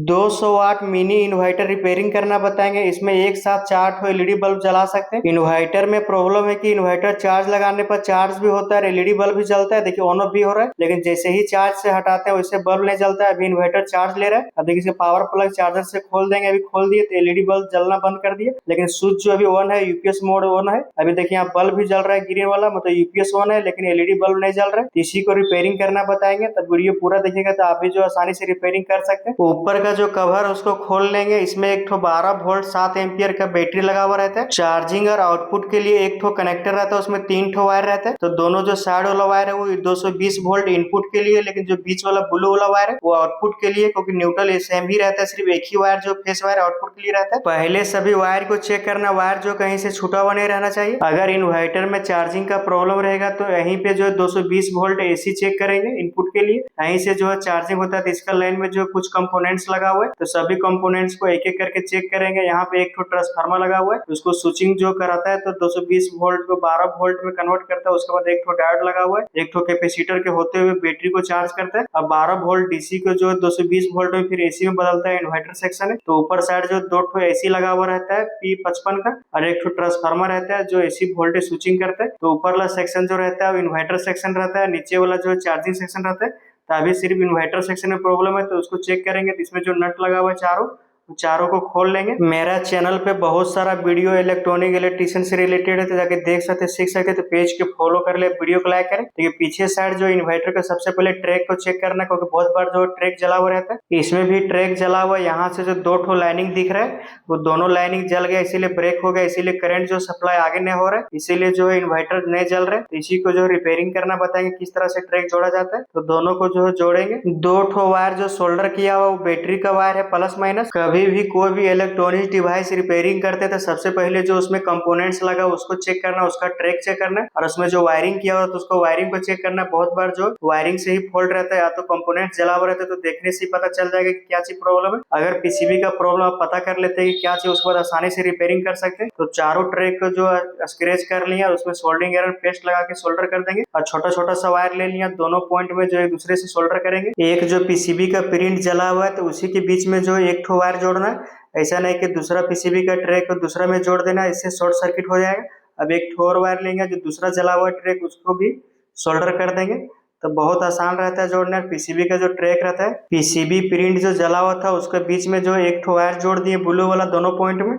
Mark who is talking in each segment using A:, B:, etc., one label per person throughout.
A: 200 वाट mini inverter repairing करना बताएंगे। इसमें एक साथ 4 ठो एलईडी बल्ब जला सकते हैं। इन्वर्टर में प्रॉब्लम है कि इन्वर्टर चार्ज लगाने पर चार्ज भी होता है, एलईडी बल्ब भी जलता है। देखिए ऑन ऑफ भी हो रहा है, लेकिन जैसे ही चार्ज से हटाते हैं वैसे बल्ब नहीं जलता है। अभी इन्वर्टर चार्ज ले रहा है। अब देखिए पावर प्लग चार्जर से खोल देंगे, अभी खोल दिए तो एलईडी बल्ब जलना बंद कर दिए, लेकिन स्विच जो अभी ऑन है, यूपीएस मोड ऑन है। अभी देखिए यहाँ बल्ब भी जल रहा है ग्रीन वाला, मतलब यूपीएस ऑन है लेकिन एलईडी बल्ब नहीं जल रहा है। इसी को रिपेयरिंग करना बताएंगे, तब वीडियो पूरा देखिएगा तो आप भी जो आसानी से रिपेयरिंग कर सकते हैं। ऊपर का जो कवर है उसको खोल लेंगे। इसमें एक ठो 12 वोल्ट 7 एम्पियर का बैटरी लगा हुआ रहता है। चार्जिंग और आउटपुट के लिए एक ठो कनेक्टर रहता है, उसमें 3 ठो वायर रहता है। तो दोनों जो साइड वाला वायर है वो 220 वोल्ट इनपुट के लिए, लेकिन जो बीच वाला ब्लू वाला वायर है वो आउटपुट के लिए, क्योंकि न्यूट्रल सेम ही रहता है, सिर्फ एक ही वायर जो फेस वायर आउटपुट के लिए रहता है। पहले सभी वायर को चेक करना, वायर जो कहीं से छूटा हुआ नहीं रहना चाहिए। अगर इन्वर्टर में चार्जिंग का प्रॉब्लम रहेगा तो यहीं पे जो 220 वोल्ट एसी चेक करेंगे इनपुट के लिए, यहीं से जो है चार्जिंग होता है। तो इसका लाइन में जो कुछ कंपोनेंट्स लगा हुआ है, तो सभी कंपोनेंट्स को एक एक करके चेक करेंगे। यहाँ पे एक तो ट्रांसफार्मर लगा हुआ है, उसको स्विचिंग जो कराता है तो 220 वोल्ट को 12 वोल्ट में कन्वर्ट करता है। उसके बाद एक तो डायोड लगा हुआ है, एक तो कैपेसिटर के होते हुए बैटरी को चार्ज करता है। अब 12 वोल्ट डीसी को जो 220 वोल्ट में फिर एसी में बदलता है, इन्वर्टर सेक्शन है। तो ऊपर साइड जो 2 ठो एसी लगा हुआ रहता है P55 का, और एक ठो ट्रांसफार्मर रहता है जो एसी वोल्टेज स्विचिंग करता है। तो ऊपर वाला सेक्शन जो रहता है वो इन्वर्टर सेक्शन रहता है, नीचे वाला जो चार्जिंग सेक्शन रहता है। तो अभी सिर्फ इन्वर्टर सेक्शन में प्रॉब्लम है, तो उसको चेक करेंगे। तो इसमें जो नट लगा हुआ है चारों को खोल लेंगे। मेरा चैनल पे बहुत सारा वीडियो इलेक्ट्रॉनिक इलेक्ट्रिशियन से रिलेटेड है, तो जाके देख सकते सीख सकते। तो पेज के फॉलो कर ले, वीडियो को लाइक करें। तो ये पीछे साइड जो इन्वर्टर का सबसे पहले ट्रैक को चेक करना, क्योंकि बहुत बार जो ट्रैक जला हुआ रहता है। इसमें भी ट्रैक जला हुआ है। यहाँ से जो 2 ठो लाइनिंग दिख रहा है वो दोनों लाइनिंग जल गया, इसीलिए ब्रेक हो गया, इसीलिए करंट जो सप्लाई आगे नहीं हो रहा है, इसीलिए जो है इन्वर्टर नहीं जल रहा है। तो इसी को जो रिपेयरिंग करना बताएंगे किस तरह से ट्रैक जोड़ा जाता है। तो दोनों को जो है जोड़ेंगे। 2 ठो वायर जो सोल्डर किया हुआ वो बैटरी का वायर है, प्लस माइनस। कभी भी कोई भी इलेक्ट्रॉनिक डिवाइस रिपेयरिंग करते थे सबसे पहले जो उसमें कंपोनेंट्स लगा उसको चेक करना, उसका ट्रैक चेक करना, और उसमें जो वायरिंग किया हुआ तो उसको वायरिंग को चेक करना। बहुत बार जो वायरिंग से ही फॉल्ट रहता है, या तो कंपोनेंट जला हुआ रहता है, तो देखने से ही पता चल जाएगा कि क्या चीज प्रॉब्लम है। अगर पीसीबी का प्रॉब्लम आप पता कर लेते हैं कि क्या चीज, उसके बाद आसानी से रिपेयरिंग कर सकते हैं। तो चारों ट्रैक को जो स्क्रैच कर लिया, उसमें सोल्डरिंग आयरन पेस्ट लगा के सोल्डर कर देंगे, और छोटा छोटा सा वायर ले लिया, दोनों पॉइंट में जो एक दूसरे से सोल्डर करेंगे। एक जो पीसीबी का प्रिंट जला हुआ है तो उसी के बीच में जो एक ठो वायर जोड़ना है। ऐसा नहीं कि दूसरा पीसीबी का ट्रैक को दूसरा में जोड़ देना, इससे शॉर्ट सर्किट हो जाएगा। अब एक ठो और वायर लेंगे, जो दूसरा जला हुआ ट्रैक उसको भी सोल्डर कर देंगे। तो बहुत आसान रहता है जोड़ना। पीसीबी का जो ट्रैक रहता है, पीसीबी प्रिंट जो जला हुआ था उसके बीच में जो एक ठो वायर जोड़ दिए ब्लू वाला दोनों पॉइंट में,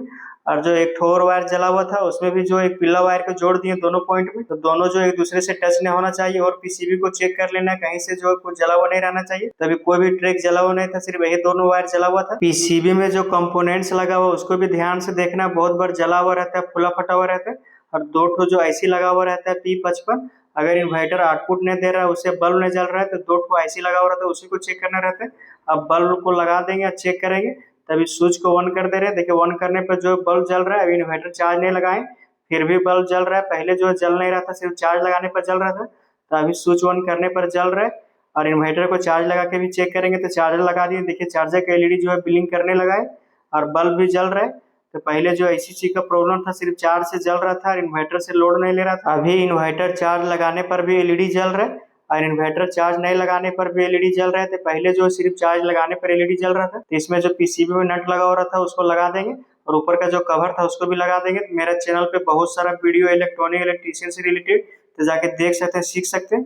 A: और जो एक ठो और वायर जला हुआ था उसमें भी जो एक पीला वायर को जोड़ दिए दोनों पॉइंट में। तो दोनों जो एक दूसरे से टच नहीं होना चाहिए, और पीसीबी को चेक कर लेना कहीं से जो कुछ जला हुआ नहीं रहना चाहिए। तभी कोई भी ट्रैक जला हुआ नहीं था, सिर्फ यही दोनों वायर जला हुआ था। पीसीबी में जो कंपोनेंट्स लगा हुआ उसको भी ध्यान से देखना, बहुत बार जला हुआ रहता है, फुला फटा हुआ रहता है। और 2 ठो जो आईसी लगा हुआ रहता है P55, अगर इन्वर्टर आउटपुट नहीं दे रहा है, उससे बल्ब नहीं जल रहा है, तो 2 ठो आईसी लगा हुआ रहता है, उसी को चेक करना रहता है। अब बल्ब को लगा देंगे, चेक करेंगे। तभी स्विच को ऑन कर दे रहे हैं। देखिए ऑन करने पर जो बल्ब जल रहा है, अभी इन्वर्टर चार्ज नहीं लगाए फिर भी बल्ब जल रहा है। पहले जो जल नहीं रहा था, सिर्फ चार्ज लगाने पर जल रहा था, तो अभी स्विच ऑन करने पर जल रहा है। और इन्वर्टर को चार्ज लगा के भी चेक करेंगे, तो चार्जर लगा दिए, देखिए चार्जर का एलईडी जो है ब्लिंक करने लगा है, और बल्ब भी जल रहा है। तो पहले जो ऐसी चीज का प्रॉब्लम था, सिर्फ चार्ज से जल रहा था और इन्वर्टर से लोड नहीं ले रहा था। अभी इन्वर्टर चार्ज लगाने पर भी एलईडी जल रहा है, और इन्वर्टर चार्ज नहीं लगाने पर भी एलईडी जल रहे थे। पहले जो सिर्फ चार्ज लगाने पर एलईडी जल रहा था, तो इसमें जो पीसीबी में नट लगा हो रहा था उसको लगा देंगे, और ऊपर का जो कवर था उसको भी लगा देंगे। तो मेरा चैनल पे बहुत सारा वीडियो इलेक्ट्रॉनिक इलेक्ट्रिशियन से रिलेटेड, तो जाके देख सकते हैं, सीख सकते हैं।